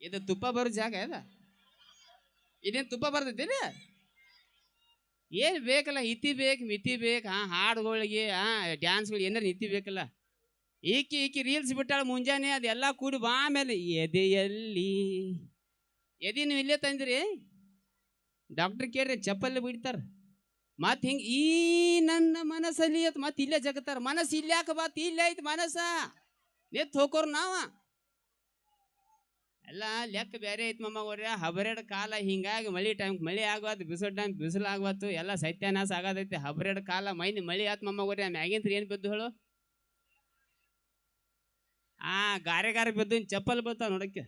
ಇದು ತುಪ್ಪ ಬರೋ ಜಾಗ ಅದ. ಇದೇನು ತುಪ್ಪ ಬರ್ತೈತೇನ? ಏನ್ ಬೇಕಲ್ಲ, ಇತಿ ಬೇಕು ಮಿತಿ ಬೇಕು. ಹಾಡುಗಳಿಗೆ ಡ್ಯಾನ್ಸ್ಗಳು ಏನಾರ ಇತಿ ಬೇಕಲ್ಲ. ಈಕಿ ರೀಲ್ಸ್ ಬಿಟ್ಟಾಳ ಮುಂಜಾನೆ, ಅದೆಲ್ಲ ಕೂಡಿ ಬಾ ಆಮೇಲೆ ಎದೆಯಲ್ಲಿ ಎದಿ ನೀವು ಇಲ್ಲೇ ತಂದಿರಿ. ಡಾಕ್ಟರ್ ಕೇಳ್ರಿ ಚಪ್ಪಲ್ಲಿ ಬಿಡ್ತಾರ. ಮತ್ ಹಿಂಗ ಈ ನನ್ನ ಮನಸ್ಸಲ್ಲಿ ಮತ್ ಇಲ್ಲೇ ಜಗತ್ತಾರ. ಮನಸ್ಸು ಇಲ್ಯಾಕ ಬಾತ್ ಇಲ್ಲೇ ಐತಿ ಮನಸ್ಸ. ನೆತ್ ಹೋಗೋರು ನಾವ ಎಲ್ಲ ಲೆಕ್ಕ ಬೇರೆ ಐತಿ ಮಮ್ಮವ್ರ. ಹಬರೆಡ್ ಕಾಲ ಹಿಂಗಾಗಿ ಮಳಿ ಟೈಮ್ ಮಳಿ ಆಗವತ್ತು, ಬಿಸಿಲು ಟೈಮ್ ಬಿಸಿಲು ಆಗವತ್ತು, ಎಲ್ಲ ಸತ್ಯಾನಾಶ ಆಗದೈತಿ. ಹಬರೆಡ್ ಕಾಲ ಮೈನ್ ಮಳಿ ಆತ್ ಮಮ್ಮವ್ರ. ಮ್ಯಾಗಿಂತ್ರ ಏನ್ ಬಿದ್ದು ಹೇಳು? ಗಾರೆ ಬಿದ್ದು ಚಪ್ಪಲ್ ಬೀಳ್ತಾವ ನೋಡಕ್ಕೆ.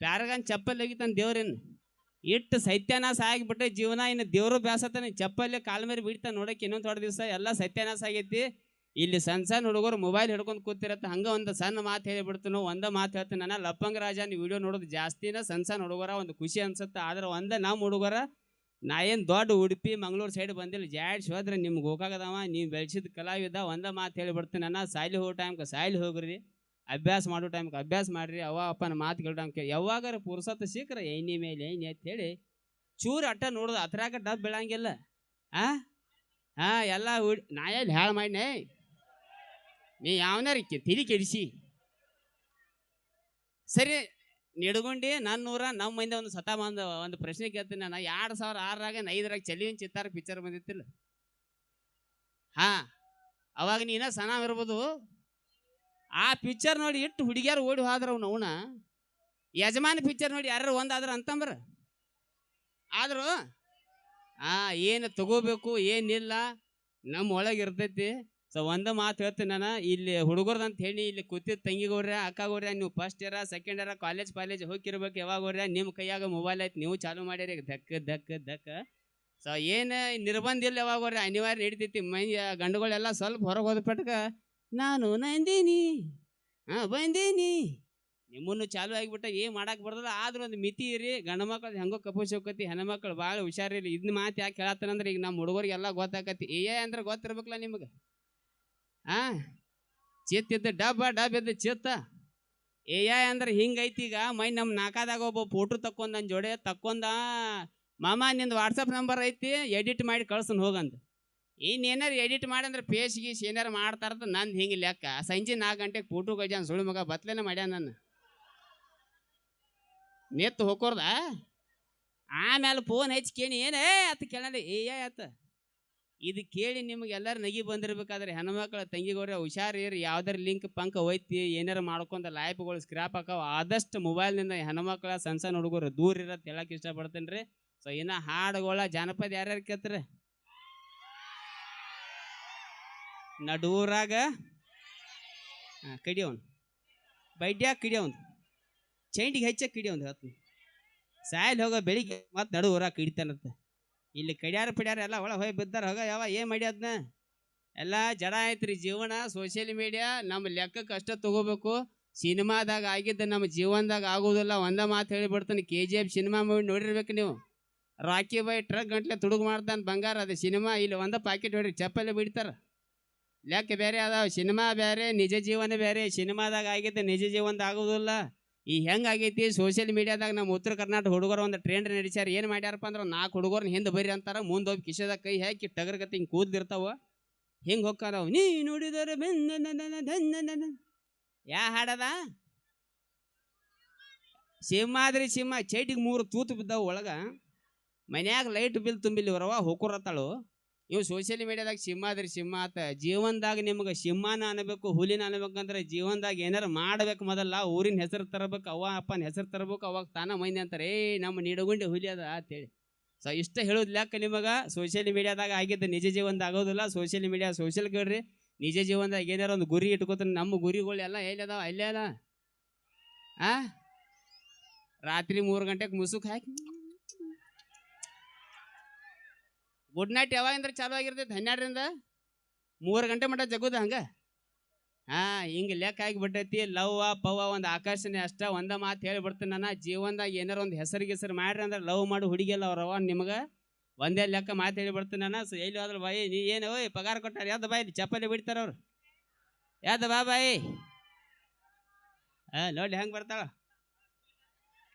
ಪ್ಯಾರಗನ್ ಚಪ್ಪಲ್ ಹೋಗಿತಾನ ದೇವ್ರೇನು. ಇಟ್ಟು ಸತ್ಯಾನಾಶ ಆಗಿಬಿಟ್ಟೆ ಜೀವನ. ಇನ್ನು ದೇವ್ರು ಬ್ಯಾಸತಾನೆ, ಚಪ್ಪಲ್ಲೇ ಕಾಲ ಮೇಲೆ ಬಿಡ್ತಾನೆ ನೋಡಕ್ಕೆ. ಇನ್ನೊಂದು ಥೋಡೆ ದಿವಸ ಎಲ್ಲ ಸತ್ಯಾನಾಶ ಆಗೈತಿ. ಇಲ್ಲಿ ಸಣ್ಣ ಸಣ್ಣ ಹುಡುಗರು ಮೊಬೈಲ್ ಹಿಡ್ಕೊಂಡು ಕೂತಿರತ್ತ. ಹಂಗ ಒಂದು ಸಣ್ಣ ಮಾತು ಹೇಳಿಬಿಡ್ತು. ಒಂದ ಮಾತು ಹೇಳ್ತೀನಿ ನಾನು, ಲಪ್ಪಂಗ ರಾಜ ನೀವು ವಿಡಿಯೋ ನೋಡೋದು ಜಾಸ್ತಿನ. ಸಣ್ಣ ಸಣ್ಣ ಹುಡುಗರ ಒಂದು ಖುಷಿ ಅನ್ಸುತ್ತೆ. ಆದ್ರೆ ನಮ್ಮ ಹುಡುಗರ, ನಾ ಏನು ದೊಡ್ಡ ಉಡುಪಿ ಮಂಗಳೂರು ಸೈಡ್ ಬಂದಿಲ್ಲ. ಜಾಡ್ಸ್ ಹೋದ್ರೆ ನಿಮ್ಗೆ ಹೋಗಾಗದವ. ನೀವು ಬೆಳೆಸಿದ ಕಲಾವಿದ. ಒಂದ ಮಾತು ಹೇಳಿಬಿಡ್ತೀನಿ ನಾನು, ಸಾಯ್ಲಿ ಹೋಗೋ ಟೈಮ್ಗೆ ಸಾಯ್ಲಿ ಹೋಗ್ರಿ, ಅಭ್ಯಾಸ ಮಾಡೋ ಟೈಮ್ಗೆ ಅಭ್ಯಾಸ ಮಾಡ್ರಿ. ಅವ ಅಪ್ಪನ ಮಾತು ಕೇಳೋ ಟೈಮ್ಗೆ ಯಾವಾಗಾರ ಪುರ್ಸತ್ತು ಸಿಕ್ಕ್ರೆ ಎಣ್ಣೆ ಮೇಲೆ ಎಣ್ಣೆ ಅಂತ ಹೇಳಿ ಚೂರು ಅಟ್ಟ ನೋಡೋದು. ಅದ್ರಾಗ ಡಬ್ ಬೀಳಂಗಿಲ್ಲ. ಎಲ್ಲ ನಾ ಎಲ್ಲಿ ಹಾಳು ಮಾಡಿನೇ. ನೀ ಯಾವನಾರ ತಿಳಿ ಕೆಡಿಸಿ ಸರಿ ನಿಡ್ಗೊಂಡು ನನ್ನೂರ ನಮ್ಮ ಮಂದಿ ಒಂದು ಸತ ಒಂದು ಪ್ರಶ್ನೆ ಕೇಳ್ತೀನಿ ನಾನು. 2006ರಾಗ 5ರಾಗ ಚಲಿಯನ್ ಚಿತ್ತಾರ ಪಿಕ್ಚರ್ ಬಂದಿತ್ತಿಲ್ಲ. ಅವಾಗ ನೀನ ಸಣ್ಣ ಇರ್ಬೋದು. ಆ ಪಿಕ್ಚರ್ ನೋಡಿ ಇಟ್ಟು ಹುಡುಗಿಯಾರು ಓಡಿ ಹೋದ್ರ ಅವನ ಯಜಮಾನ ಪಿಕ್ಚರ್ ನೋಡಿ ಯಾರು ಒಂದಾದ್ರ ಅಂತಂಬ್ರ ಆದ್ರು ಏನು ತಗೋಬೇಕು ಏನಿಲ್ಲ ನಮ್ಮ ಒಳಗೆ ಇರ್ತೈತಿ. ಸೊ ಒಂದ ಮಾತು ಹೇಳ್ತೀನಿ ನಾನು, ಇಲ್ಲಿ ಹುಡುಗರ್ದಂತ ಹೇಳಿ ಇಲ್ಲಿ ಕೂತಿದ್ದ ತಂಗಿಗೋರ್ಯ ಅಕ್ಕಗೋರ್ಯ, ನೀವು first year second year college ಹೋಗಿರ್ಬೇಕು. ಯಾವಾಗೋರ್ಯ ನಿಮ್ಮ ಕೈಯಾಗ ಮೊಬೈಲ್ ಐತಿ, ನೀವು ಚಾಲು ಮಾಡಿರಿ ದಕ್ಕ. ಸೊ ಏನು ನಿರ್ಬಂಧ ಇಲ್ಲ. ಯಾವಾಗೋರ್ಯ ಅನಿವಾರ್ಯ ನಡಿತೈತಿ. ಗಂಡುಗಳೆಲ್ಲ ಸ್ವಲ್ಪ ಹೊರಗೆ ಹೋದ್ಪಟ್ಕ ನಾನು ನಂದೀನಿ ಬಂದೀನಿ. ನಿಮ್ಮನ್ನು ಚಾಲು ಆಗಿಬಿಟ್ಟ ಏನು ಮಾಡಕ್ಕೆ ಬರೋದಿಲ್ಲ. ಆದ್ರೂ ಒಂದು ಮಿತಿ ಇರಿ. ಗಂಡು ಮಕ್ಳು ಹೆಂಗೋ ಕಪೋಸೋಕತಿ, ಹೆಣ್ಮಕ್ಳು ಭಾಳ ಹುಷಾರಿಲ್ಲ. ಇದನ್ನ ಮಾತು ಯಾಕೆ ಹೇಳತ್ತನಂದ್ರೆ, ಈಗ ನಮ್ಮ ಹುಡುಗರಿಗೆಲ್ಲ ಗೊತ್ತಾಕತಿ. ಅಂದ್ರೆ ಗೊತ್ತಿರ್ಬೇಕಲ್ಲ ನಿಮ್ಗೆ. ಚಿತ್ತಿದ್ದ ಡಬ್ ಇದ್ದ ಚಿತ್ತ ಅಂದ್ರೆ ಹಿಂಗೈತಿ. ಈಗ ಮೈ ನಮ್ಮ ನಾಕಾದಾಗ ಒಬ್ಬ ಫೋಟೋ ತಕ್ಕೊಂಡ್ ನನ್ನ ಜೋಡೆ ತಕ್ಕೊಂಡ, ಮಾಮ ನಿಂದು ವಾಟ್ಸಪ್ ನಂಬರ್ ಐತಿ, ಎಡಿಟ್ ಮಾಡಿ ಕಳ್ಸನ್ ಹೋಗಂತ. ಇನ್ನೇನಾರು ಎಡಿಟ್ ಮಾಡಿ ಅಂದ್ರೆ ಫೇಸ್ ಗೀಸ್ ಏನಾರು ಮಾಡ್ತಾರದ. ನಂದು ಹಿಂಗೆ ಲೆಕ್ಕ ಸಂಜೆ 4 ಗಂಟೆಗೆ ಫೋಟೋ ಗಜಾನ್ ಸುಳ್ಳು ಮಗ ಬತ್ಲೇನೆ ಮಾಡ್ಯಾನ ನನ್ನ ನೆತ್ತು ಹೋಕೋರ್ದ. ಆಮೇಲೆ ಫೋನ್ ಹಚ್ಚಿ ಕೇಳಿ ಏನೇ ಅತ್ತ ಕೇಳಲ್ಲ ಆತ. ಇದು ಕೇಳಿ ನಿಮ್ಗೆಲ್ಲರೂ ನಗಿ ಬಂದಿರ್ಬೇಕಾದ್ರೆ ಹೆಣ್ಮಕ್ಳ ತಂಗಿಗೋರ ಹುಷಾರಿರಿ. ಯಾವ್ದಾರು ಲಿಂಕ್ ಪಂಕ್ ಹೋಯ್ತಿ ಏನಾರು ಮಾಡ್ಕೊಂಡ ಲೈಫ್ಗಳು ಸ್ಕ್ರಾಪ್ ಹಾಕವ. ಆದಷ್ಟು ಮೊಬೈಲ್ನಿಂದ ಹೆಣ್ಮಕ್ಳ ಸಣ್ಣ ಹುಡುಗರು ದೂರ ಇರೋದು ಹೇಳಕ್ಕೆ ಇಷ್ಟಪಡ್ತೇನೆ ರೀ. ಸೊ ಇನ್ನು ಹಾಡುಗಳ ಜಾನಪದ ಯಾರ್ಯಾರು ಕೇಳ್ತಾರೆ? ನಡೂರಾಗ ಕಡಿಯವನು ಬೈಡ್ಯಾಗ ಕಿಡಿಯವನು ಚೈಂಡಿಗೆ ಹೆಚ್ಚ ಕಿಡಿಯವನು ಹೇಳ್ತೀನಿ. ಸಾಯಲ್ ಹೋಗೋ ಬೆಳಿಗ್ಗೆ ಮತ್ತು ನಡುವರಾಗ ಕಿಡಿತಾನಂತ. ಇಲ್ಲಿ ಕಡಿಯಾರ ಪಿಡ್ಯಾರ ಎಲ್ಲ ಒಳ ಹೋಗಿ ಬಿದ್ದಾರ. ಹೋಗ ಯಾವ ಏನು ಮಾಡ್ಯದ್ನ ಎಲ್ಲ ಜಡ ಆಯ್ತು ಜೀವನ. ಸೋಷಿಯಲ್ ಮೀಡಿಯಾ ನಮ್ಮ ಲೆಕ್ಕಕ್ಕೆ ಅಷ್ಟ ತಗೋಬೇಕು. ಸಿನಿಮಾದಾಗ ಆಗಿದ್ದ ನಮ್ಮ ಜೀವನದಾಗ ಆಗೋದಿಲ್ಲ. ಒಂದ ಮಾತು ಹೇಳಿಬಿಡ್ತಾನೆ, KGF ಸಿನಿಮಾ ಮೂವಿ ನೋಡಿರ್ಬೇಕು ನೀವು. ರಾಕಿ ಬಾಯ್ ಟ್ರಕ್ ಗಂಟ್ಲೆ ತುಡುಗು ಮಾಡ್ತಾನೆ ಬಂಗಾರ. ಅದು ಸಿನಿಮಾ. ಇಲ್ಲಿ ಒಂದ ಪಾಕೆಟ್ ಹೊಡ್ರಿ ಚಪ್ಪಲ್ಲೇ ಬಿಡ್ತಾರ. ಲೆಕ್ಕ ಬೇರೆ ಅದಾವ. ಸಿನಿಮಾ ಬೇರೆ, ನಿಜ ಜೀವನ ಬೇರೆ. ಸಿನಿಮಾದಾಗ ಆಗಿದ್ದ ನಿಜ ಜೀವನದಾಗ ಆಗೋದಿಲ್ಲ. ಈ ಹೆಂಗಾಗೈತಿ ಸೋಷಿಯಲ್ ಮೀಡಿಯಾದಾಗ ನಮ್ಮ ಉತ್ತರ ಕರ್ನಾಟಕ ಹುಡುಗರು ಒಂದು ಟ್ರೆಂಡ್ ನಡೆಸ್ಯಾರ. ಏನು ಮಾಡ್ಯಾರಪ್ಪ ಅಂದ್ರೆ 4 ಹುಡುಗರನ್ನ ಹಿಂದೆ ಬರ್ರಿ ಅಂತಾರ. ಮುಂದೆ ಹೋಗಿ ಕಿಶೆದಾಗ ಕೈ ಹಾಕಿ ಟಗರ್ಗತಿ ಹಿಂಗೆ ಕೂದ್ದಿರ್ತಾವ. ಹಿಂಗೆ ಹೋಗ್ತಾವ. ನೀ ನೋಡಿದರೆ ಯಾ ಹಾಡದ ಸಿಂಹಾದ್ರಿ ಸಿಂಹ ಚೈಟಿಗೆ 3 ತೂತು ಬಿದ್ದಾವ ಒಳಗ. ಮನ್ಯಾಗ ಲೈಟ್ ಬಿಲ್ ತುಂಬಿಲ್ಲಿ ಹೊರವ ಹೋಕೋರತ್ತಾಳು. ಇವು ಸೋಷಿಯಲ್ ಮೀಡಿಯಾದಾಗ ಸಿಂಹಾದ್ರಿ ಸಿಂಹ ಆತ. ಜೀವನದಾಗ ನಿಮ್ಗೆ ಸಿಂಹನ ಅನ್ಬೇಕು, ಹುಲಿನ ಅನ್ಬೇಕಂದ್ರೆ ಜೀವನದಾಗ ಏನಾರು ಮಾಡ್ಬೇಕು. ಮೊದಲ ಊರಿನ ಹೆಸರು ತರಬೇಕು, ಅವ್ವ ಅಪ್ಪನ ಹೆಸರು ತರಬೇಕು. ಅವಾಗ ತಾನ ಮಂದಿ ಅಂತಾರೆ ನಮ್ಮ ನಿಡಗುಂಡಿ ಹುಲಿ ಅದ ಅಂತೇಳಿ. ಸೊ ಇಷ್ಟ ಹೇಳೋದು ಲೆಕ್ಕ ನಿಮಗೆ. ಸೋಷಿಯಲ್ ಮೀಡಿಯಾದಾಗ ಆಗಿದ್ದ ನಿಜ ಜೀವನದಾಗ ಆಗೋದಿಲ್ಲ. ಸೋಷಿಯಲ್ ಮೀಡಿಯಾ ಸೋಷಿಯಲ್ ಕೇಳ್ರಿ. ನಿಜ ಜೀವನದಾಗ ಏನಾರ ಒಂದು ಗುರಿ ಇಟ್ಕೋತಾನೆ. ನಮ್ಮ ಗುರಿಗಳು ಎಲ್ಲ ಎಲ್ಲಿದಾವ ಅಲ್ಲೇ ಅಲ್ಲ. ರಾತ್ರಿ 3 ಗಂಟೆಗೆ ಮುಸುಕ್ ಹಾಕಿ ಗುಡ್ ನೈಟ್ ಯಾವಾಗಿಂದ್ರೆ ಚಾಲು ಆಗಿರ್ತೈತೆ 12ರಿಂದ 3 ಗಂಟೆ ಮಟ್ಟ ಜಗೋದು ಹಂಗೆ. ಹಿಂಗೆ ಲೆಕ್ಕ ಆಗಿಬಿಟ್ಟೈತಿ. ಲವ್ ಪವ್ವ ಒಂದು ಆಕರ್ಷಣೆ ಅಷ್ಟ. ಒಂದ ಮಾತು ಹೇಳಿಬಿಡ್ತೀನಿ ನಾನು, ಜೀವನದಾಗ ಏನಾರು ಒಂದು ಹೆಸರು ಮಾಡ್ರಿ ಅಂದ್ರೆ ಲವ್ ಮಾಡಿ ಹುಡುಗಿಲ್ಲ ಅವ್ರವ ನಿಮ್ಗೆ ಒಂದೇ ಲೆಕ್ಕ ಮಾತು ಹೇಳಿಬಿಡ್ತೀನಿ ನಾನು. ಸೊ ಎಲ್ಲಿ ಹೋದ್ರು ಬಾಯಿ ನೀ ಏನು ಓಯ್ ಪಗಾರ ಕೊಟ್ಟಾರ ಯಾವ್ದು ಬಾಯಿ ಚಪ್ಪಲಿ ಬಿಡ್ತಾರ ಅವ್ರು. ಯಾವ್ದು ಬಾಯಿ ನೋಡಿ ಹೆಂಗೆ ಬರ್ತಾಳ.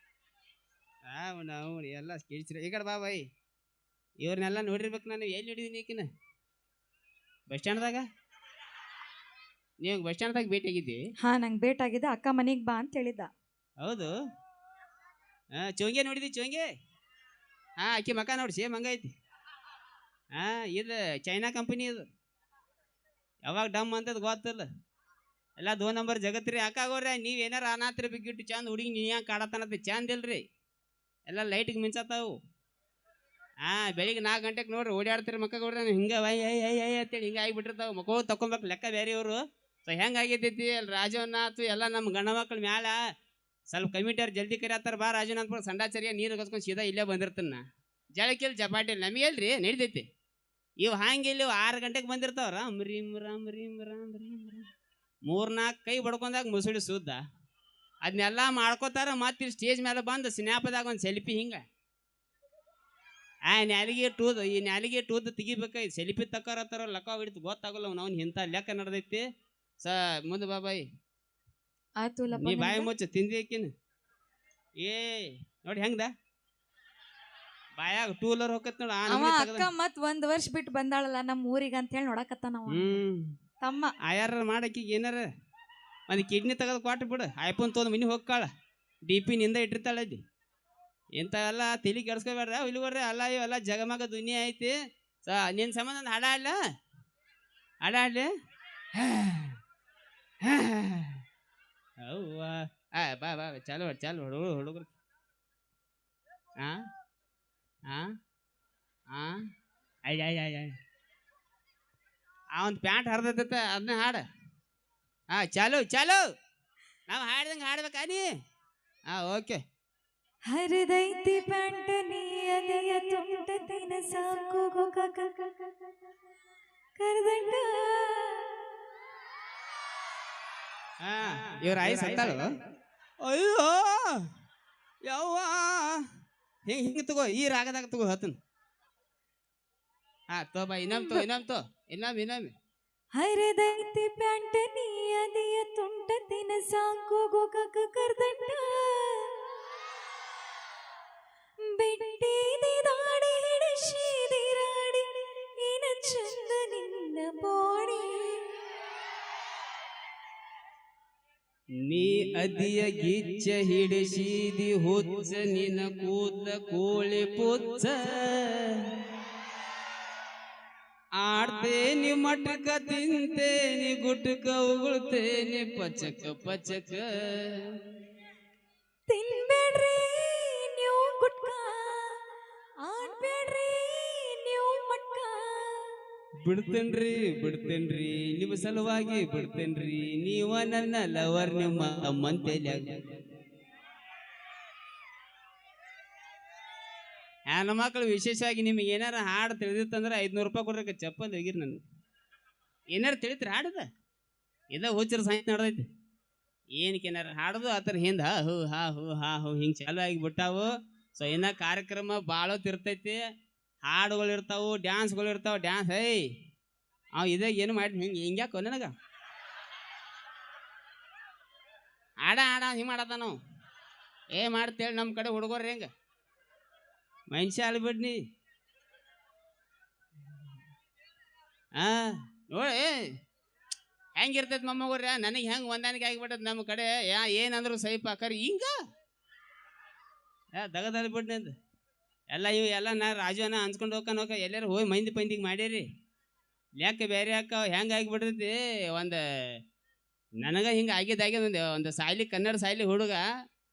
ನಾವು ಎಲ್ಲ ಕೇಳಿಸ್ರಿ ಈ ಕಡೆ ಬಾ ಬಾಯಿ ಇವ್ರನ್ನೆಲ್ಲ ನೋಡಿರ್ಬೇಕು ನಾನು ಎಲ್ಲಿ ನೋಡಿದೀನಿ ಈಕಿನ ಬಸ್ ಸ್ಟ್ಯಾಂಡ್ದಾಗ ನೀವು ಬಸ್ ಸ್ಟ್ಯಾಂಡ್ದಾಗ ಭೇಟಿ ಆಗಿದ್ದಿ ಹಾ ನಂಗೆ ಭೇಟ್ ಆಗಿದೆ ಅಕ್ಕ ಮನೆಗೆ ಬಾ ಅಂತ ಹೇಳಿದ್ದ. ಹೌದು ಚೋಂಗೆ ನೋಡಿದಿ ಚೋಂಗೆ ಆಕಿ ಮಕ ನೋಡಿ ಸೇಮ್ ಹಂಗೈತಿ ಇದು ಚೈನಾ ಕಂಪನಿ ಇದು ಯಾವಾಗ ಡಮ್ ಅಂತದ್ ಗೊತ್ತಲ್ಲ ಎಲ್ಲ 2 ನಂಬರ್ ಜಗತ್ರಿ ಹಾಕಾಗೋರ್ರಿ ನೀವು ಏನಾರ ಅನಾತ್ರಿ ಬಿಗ್ಗಿಟ್ಟು ಚಂದ ಹುಡುಗಿ ನೀ ಯಾಕೆ ಕಾಡತಾನತ್ತೆ ಚಂದ ಇಲ್ರಿ ಎಲ್ಲ ಲೈಟಿಗೆ ಮಿಂಚತ್ತಾವು ಬೆಳಿಗ್ಗೆ 4 ಗಂಟೆಗೆ ನೋಡ್ರಿ ಓಡಾಡ್ತೀರಿ ಮಕ್ಕ ಕೊಡ್ರಿ ಹಿಂಗೆ ವೈ ಐ ಐ ಐ ಅಂತೇಳಿ ಹಿಂಗೆ ಆಗಿಬಿಟ್ಟಿರ್ತಾವೆ ಮಕ್ಕಳು ತಕೊಂಬೇಕು ಲೆಕ್ಕ ಬೇರೆಯವರು ಸೊ ಹೆಂಗೆ ಆಗೈತೈತಿ ಅಲ್ಲಿ ರಾಜವನ್ನಾತು ಎಲ್ಲ ನಮ್ಮ ಗಂಡ ಮಕ್ಳ ಮ್ಯಾಲ ಸ್ವಲ್ಪ ಕಮಿಟಿಯವ್ರು ಜಲ್ದಿ ಕರಿಯತ್ತಾರ ಬಾ ರಾಜನ ಅಂದ್ಬಿಟ್ಟು ಸಂಡಾಚರಿಯ ನೀರು ಕಸ್ಕೊಂಡು ಸೀದಾ ಇಲ್ಲೇ ಬಂದಿರ್ತಾನ ಜಳಕಿಲ್ ಚಪಾಟಿ ನಮಗೆಲ್ರಿ ನಡಿತೈತಿ ಇವು ಹಂಗೆ ಇಲ್ಲಿ 6 ಗಂಟೆಗೆ ಬಂದಿರ್ತಾವ ರಾಮ್ ರೀಮ್ ರಾಮ್ ರೀಮ್ ರಾಮ್ ರೀಮ್ ರಾಮ್ 3-4 ಕೈ ಬಡ್ಕೊಂಡಾಗ ಮುಸುಳಿ ಸುದ್ದ ಅದನ್ನೆಲ್ಲ ಮಾಡ್ಕೋತಾರ ಮತ್ತೆ ಸ್ಟೇಜ್ ಮೇಲೆ ಬಂದು ಸ್ನ್ಯಾಪದಾಗ ಒಂದು ಸೆಲ್ಫಿ ಹಿಂಗೆ ಈ ನ್ಯಾಲಿಗೆ ಟೂದ್ ತೆಗಿಬೇಕ ಈ ಸೆಲ್ಫಿ ತಕ್ಕಾರತ್ತಾರ ಲಕ್ಕ ಹಿಡಿತು ಗೊತ್ತಾಗಲ್ಲ ಅವ್ನು ಇಂಥ ಲೆಕ್ಕ ನಡೆದೈತಿ ಮುಂದೆ ಬಾಯ್ ಆಯ್ತು ನೀ ಬಾಯಿ ಮುಚ್ಚ ತಿಂದಿಕಿನ ಏ ನೋಡಿ ಹೆಂಗದ ಬಾಯಾಗ 2 ವೀಲರ್ ಹೋಗತ್ ನೋಡ ಅಕ್ಕ ಮತ್ 1 ವರ್ಷ ಬಿಟ್ಟು ಬಂದಾಳಲ್ಲ ನಮ್ಮ ಊರಿಗೆ ಅಂತ ಹೇಳಿ ನೋಡಕತ್ತ ನಾವು ತಮ್ಮ ಆಯಾರ ಮಾಡಕ್ಕಿಗೆ ಏನಾರ ಒಂದು ಕಿಡ್ನಿ ತೆಗೆದು ಕೊಟ್ಟು ಬಿಡು ಐಫೋನ್ ತೊಗೊಂಡು ಮನೆ ಹೋಗ್ಕಾಳ DP ನಿಂದ ಇಟ್ಟಿರ್ತಾಳೆ ಅಲ್ಲಿ ಇಂಥವೆಲ್ಲ ತಲೆ ಕೆಡ್ಸ್ಕೊಬೇಡ್ರ ಇಲ್ಲಿ ಬರ್ರಿ ಅಲ್ಲ ಇವೆಲ್ಲ ಜಗಮಗ ದುನಿಯಾ ಐತಿ ನಿನ್ನ ಸಂಬಂಧ ಒಂದು ಹಾಡ ಆಡ್ಲಿ ಅವ್ವ ಬಾ ಚಾಲು ಹುಡುಗರು ಒಂದು ಪ್ಯಾಂಟ್ ಹರಿದೈತ ಅದನ್ನ ಹಾಡ ಚಾಲು ನಾವು ಹಾಡ್ದಂಗೆ ಹಾಡ್ಬೇಕಾ ನೀ ಓಕೆ ಹರಿದೈತಿ ಪ್ಯಾಂಟ್ ನೀ ಅಲೆಯ ತುಂಟತಿನ ಸಾಕು ಕರ್ದಂಡ ಇವ್ರ ಆಯಿ ಸತ್ತಾಳು ಅಯ್ಯೋ ಯವ್ವ ಹಿಂಗೆ ತಗೋ ಈ ರಾಗದಾಗ ತಗೋ ಹತ್ತನ್ ತೋಬಾ ಇನ್ನೊಮ್ಮೆ ಹರಿದೈತಿ ಪ್ಯಾಂಟ್ ನೀ ಅಲೆಯ ತುಂಟತಿನ ಸಾಕು ಕರ್ದಂಡ ಬೆಟ್ಟಿದೆ ದಾಡಿ ಹಿಡಿಸಿದಿರಾಡಿ ಏನ ಚಂದ ನಿನ್ನ ಬಾಡಿ ನೀ ಅದಿಯ ಗಿಚ್ಚ ಹಿಡಿಸಿದಿ ಹುಚ್ಚ ನಿನ್ನ ಕೂದ ಕೋಳಿ ಪುಚ್ಚ ಆಡ್ತೇನಿ ಮಟಕ ತಿಂತೇನಿ ಗುಟಕ ಉಗುಳ್ತೇನಿ ಪಚಕ ತಿನ್ಬೇಡ್ರಿ ನೀವು ಗುಟ್ಕ ಆಡ್ಬೇಡ್ರಿ ನೀವು ಮಟ್ಕ ಬಿಡ್ತೇನ್ರಿ ನಿಮ್ಮ ಸಲುವಾಗಿ ಬಿಡ್ತೇನ್ರಿ ನೀವ ನನ್ನ ಲವರ್ ನಿಮ್ಮ ಅಮ್ಮಂತೇಲ್ಯಾಗ ಹೆಣ್ಣು ಮಕ್ಕಳು ವಿಶೇಷವಾಗಿ ನಿಮಗೆ ಏನಾರ ಹಾಡು ತಿಳಿದಿತ್ತಂದ್ರೆ 500 ರೂಪಾಯಿ ಕೊಡ್ರಕ್ಕೆ ಚಪ್ಪಲ್ ಹೋಗಿರಿ ನನಗೆ ಏನಾರು ತಿಳಿತ್ರಿ ಹಾಡದ ಇದ ಹುಚ್ಚರ ಸಾಹಿತ್ಯ ನಡೆದೈತಿ ಏನಕ್ಕೆ ಏನಾರ ಹಾಡೋದು ಆ ಥರ ಹಿಂದೆ ಹೂ ಹಿಂಗೆ ಚಾಲು ಆಗಿಬಿಟ್ಟಾವು ಸೊ ಇನ್ನು ಕಾರ್ಯಕ್ರಮ ಭಾಳೋತಿರ್ತೈತಿ ಹಾಡುಗಳು ಇರ್ತಾವು ಡ್ಯಾನ್ಸ್ಗಳು ಇರ್ತಾವೆ ಡ್ಯಾನ್ಸ್ ಇದಾಗ ಏನು ಮಾಡಿ ಹಿಂಗ್ಯಾಕೋ ನನಗೆ ಆಡ ಹಿಂಗೆ ಮಾಡತ್ತ ನಾವು ಮಾಡ್ತೇಳಿ ನಮ್ಮ ಕಡೆ ಹುಡುಗರು ಹೆಂಗೆ ಮನುಷ್ಯ ಅಲ್ಬಿಡ್ನಿ ನೋಡಿ ಹೆಂಗಿರ್ತೈತಿ ಮೊಮ್ಮಗ್ರ ನನಗೆ ಹೆಂಗೆ ಹೊಂದಾಣಿಕೆ ಆಗಿಬಿಟ್ಟದ ನಮ್ಮ ಕಡೆ ಏನಂದ್ರು ಸೈಪ್ ಹಾಕರಿ ಹಿಂಗ ದಗದಲ್ಲಿ ಬಿಡ್ನಿ ಅಂತ ಎಲ್ಲ ನಾ ರಾಜುವನ್ನ ಹಂಚ್ಕೊಂಡು ಹೋಗ ಎಲ್ಲರೂ ಹೋಗಿ ಮಂದಿಗೆ ಮಾಡ್ಯಾರಿ ಲೆಕ್ಕ ಬೇರೆ ಹಾಕ ಹೆಂಗೆ ಆಗಿಬಿಡ್ತೈತಿ ಒಂದು ನನಗೆ ಹಿಂಗೆ ಆಗಿದ್ದಾಗ್ಯದ ಒಂದು ಸಾಯ್ಲಿ ಕನ್ನಡ ಸಾಯ್ಲಿ ಹುಡುಗ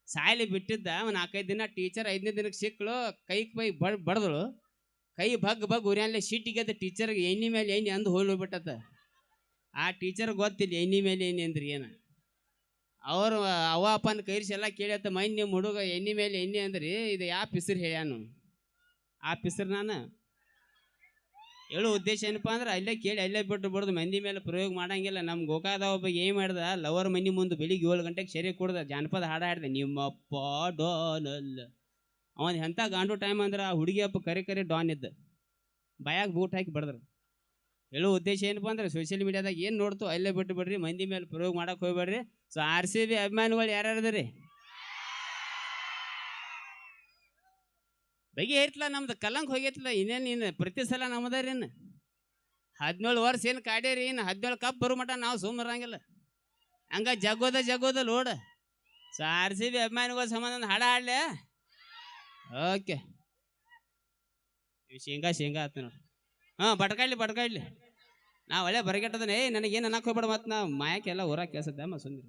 ಸಾಯ್ಲಿ ಬಿಟ್ಟಿದ್ದ ಒಂದು 4-5 ದಿನ ಟೀಚರ್ 5ನೇ ದಿನಕ್ಕೆ ಸಿಕ್ಕಳು ಕೈ ಬಡ್ದಳು ಕೈ ಬಗ್ ಉರಿಯಲ್ಲೇ ಶೀಟಿಗೆ ಟೀಚರ್ಗೆ ಎಣ್ಣೆ ಮೇಲೆ ಎಣ್ಣೆ ಅಂದು ಹೋಗ್ಬಿಟ್ಟತ್ತ ಆ ಟೀಚರ್ ಗೊತ್ತಿಲ್ಲ ಎಣ್ಣೆ ಮೇಲೆ ಎಣ್ಣೆ ಅಂದ್ರಿ ಏನು ಅವರು ಅವ್ವ ಅಪ್ಪನ ಕೈರಿಸಿ ಎಲ್ಲ ಕೇಳತ್ತ ಮೈನ್ ನಿಮ್ಮ ಹುಡುಗ ಎಣ್ಣೆ ಮೇಲೆ ಎಣ್ಣೆ ಅಂದ್ರಿ ಇದು ಯಾವ ಪಿಸ್ರು ಹೇಳ್ಯಾನು ಆ ಪಿಸ್ರು ನಾನು ಹೇಳೋ ಉದ್ದೇಶ ಏನಪ್ಪ ಅಂದ್ರೆ ಅಲ್ಲೇ ಕೇಳಿ ಅಲ್ಲೇ ಬಿಟ್ಟು ಬಿಡ್ದು ಮಂದಿ ಮೇಲೆ ಪ್ರಯೋಗ ಮಾಡಂಗಿಲ್ಲ ನಮ್ಮ ಗೋಕಾದ ಒಬ್ಬ ಏನು ಮಾಡ್ದ ಲವರ್ ಮನೆ ಮುಂದೆ ಬೆಳಿಗ್ಗೆ 7 ಗಂಟೆಗೆ ಸರಿ ಕುಡ್ದ ಜಾನಪದ ಹಾಡು ಹಾಡ್ದೆ ನಿಮ್ಮಪ್ಪ ಡಾನಲ್ಲ ಅವನು ಎಂಥ ಗಾಂಡು ಟೈಮ್ ಅಂದ್ರೆ ಆ ಹುಡುಗಿ ಅಪ್ಪ ಕರೆ ಡಾನ್ ಇದ್ದ ಬಾಯಾಗ ಬೂಟ್ ಹಾಕಿ ಬಡ್ದ್ರು ಹೇಳೋ ಉದ್ದೇಶ ಏನಪ್ಪ ಅಂದ್ರೆ ಸೋಷಿಯಲ್ ಮೀಡಿಯಾದಾಗ ಏನು ನೋಡ್ತು ಅಲ್ಲೇ ಬಿಟ್ಟು ಬಿಡ್ರಿ ಮಂದಿ ಮೇಲೆ ಪ್ರಯೋಗ ಮಾಡಕ್ಕೆ ಹೋಗ್ಬೇಡ್ರಿ ಸೊ RCB ಅಭಿಮಾನಿಗಳು ಯಾರ್ಯಾರದ್ರಿ ಬಗೆಹರಿತ್ಲ ನಮ್ದು ಕಲ್ಲಂಕ್ ಹೋಗೈತ್ಲ ಇನ್ನೇನು ಇನ್ನು ಪ್ರತಿ ಸಲ ನಮ್ಮದಾರೇನು 17 ವರ್ಷ ಏನು ಕಾಡ್ಯಾರಿ ಇನ್ನು 17 ಕಪ್ ಬರೋ ಮಟ ನಾವು ಸುಮ್ಮರಂಗಿಲ್ಲ ಹಂಗ ಜಗೋದ ಲೋಡ್ ಸೊ RCB ಅಭಿಮಾನಿಗಳ ಸಂಬಂಧ ಒಂದು ಹಾಡ ಹಾಡ್ಲೆ ಓಕೆ ಶೇಂಗಾ ಆತ ನೋಡಿ ಬಟ್ಕಾಡ್ಲಿ ನಾ ಒಳ್ಳೆ ಬರಗೆಟ್ಟದನೆ ನನಗೇನು ಅನ್ನಕ್ಕೆ ಹೋಗ್ಬೇಡ ಮತ್ತು ನಾ ಮಾಯಕ್ಕೆ ಎಲ್ಲ ಊರಾಗ ಕೇಳ್ಸದ್ದೆ ಸುಂದ್ರಿ